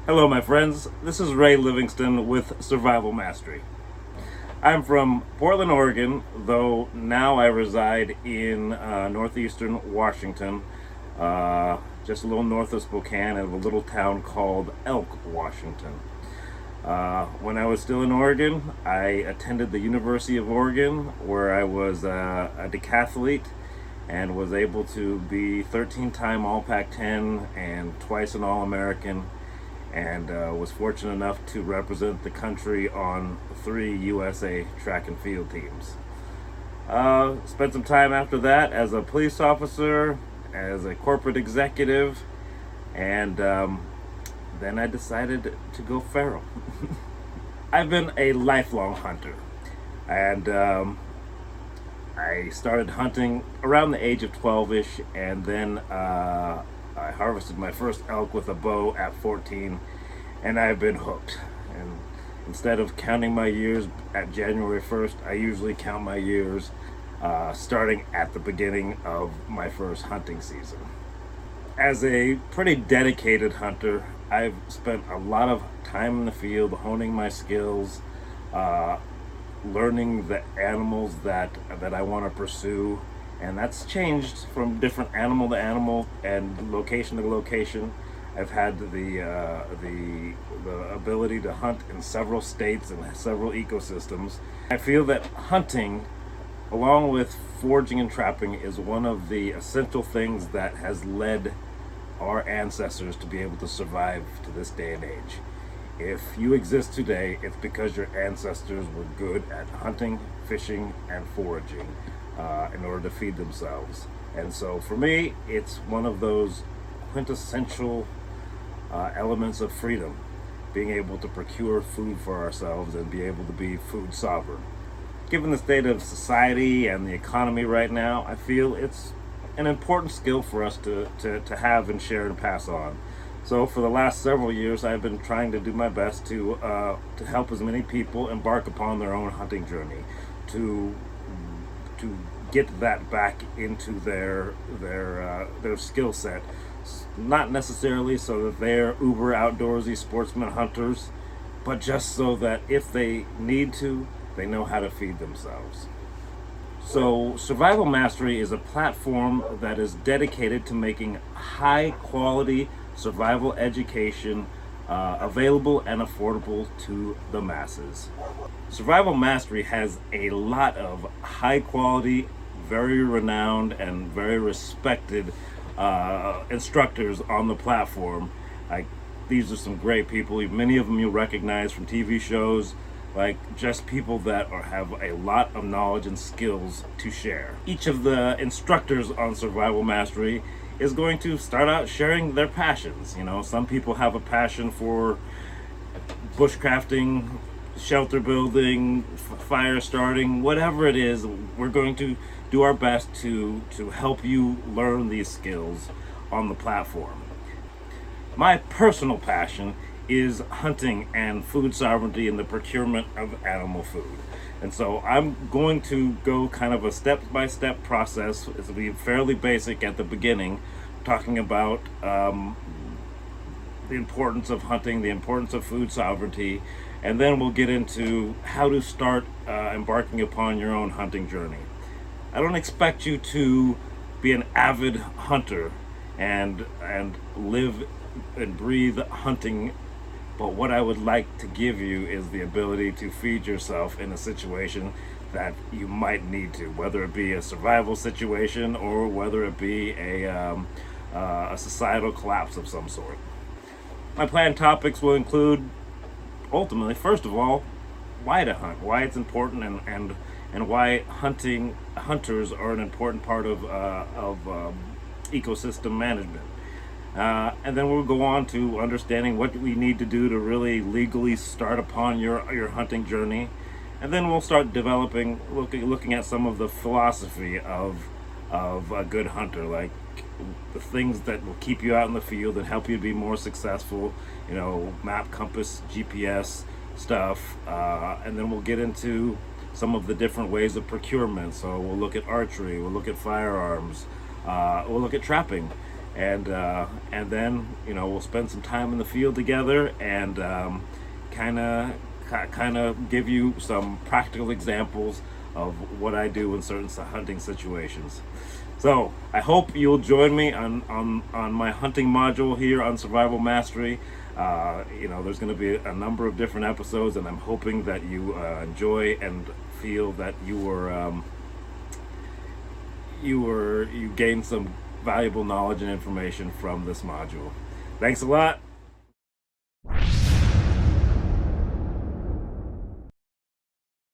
Hello, my friends. This is Ray Livingston with Survival Mastery. I'm from Portland, Oregon, though now I reside in northeastern Washington, just a little north of Spokane, in a little town called Elk, Washington. When I was still in Oregon, I attended the University of Oregon, where I was a decathlete and was able to be 13-time All Pac-10 and twice an All-American, and was fortunate enough to represent the country on 3 USA track and field teams. Spent some time after that as a police officer, as a corporate executive, and then I decided to go feral. I've been a lifelong hunter, and I started hunting around the age of 12-ish, and then I harvested my first elk with a bow at 14, and I've been hooked. And instead of counting my years at January 1st, I usually count my years starting at the beginning of my first hunting season. As a pretty dedicated hunter, I've spent a lot of time in the field honing my skills, learning the animals that I want to pursue, and that's changed from different animal to animal and location to location. I've had the ability to hunt in several states and several ecosystems. I feel that hunting, along with foraging and trapping, is one of the essential things that has led our ancestors to be able to survive to this day and age. If you exist today, it's because your ancestors were good at hunting, fishing, and foraging in order to feed themselves. And so for me, it's one of those quintessential elements of freedom, being able to procure food for ourselves and be able to be food sovereign. Given the state of society and the economy right now, I feel it's an important skill for us to have and share and pass on. So for the last several years, I've been trying to do my best to help as many people embark upon their own hunting journey, to get that back into their skill set. Not necessarily so that they're uber outdoorsy sportsman hunters, but just so that if they need to, they know how to feed themselves. So Survival Mastery is a platform that is dedicated to making high quality survival education available and affordable to the masses. Survival Mastery has a lot of high quality, very renowned, and very respected instructors on the platform. Like, these are some great people. Many of them you'll recognize from TV shows. Like, just people that have a lot of knowledge and skills to share. Each of the instructors on Survival Mastery is going to start out sharing their passions. You know, some people have a passion for bushcrafting, shelter building, fire starting, whatever it is. We're going to do our best to help you learn these skills on the platform. My personal passion is hunting and food sovereignty and the procurement of animal food. And so I'm going to go kind of a step-by-step process. It'll be fairly basic at the beginning, talking about the importance of hunting, the importance of food sovereignty, and then we'll get into how to start embarking upon your own hunting journey. I don't expect you to be an avid hunter and live and breathe hunting, but what I would like to give you is the ability to feed yourself in a situation that you might need to, whether it be a survival situation or whether it be a societal collapse of some sort. My planned topics will include, ultimately, first of all, why to hunt, why it's important, and why hunters are an important part of ecosystem management. And then we'll go on to understanding what we need to do to really legally start upon your hunting journey. And then we'll start developing, looking at some of the philosophy of a good hunter, like the things that will keep you out in the field and help you to be more successful, you know, map, compass, GPS stuff. And then we'll get into some of the different ways of procurement. So we'll look at archery, we'll look at firearms, we'll look at trapping. and then we'll spend some time in the field together and kind of give you some practical examples of what I do in certain hunting situations. So I hope you'll join me on my hunting module here on Survival Mastery. There's going to be a number of different episodes, and I'm hoping that you enjoy and feel that you gained some valuable knowledge and information from this module. Thanks a lot.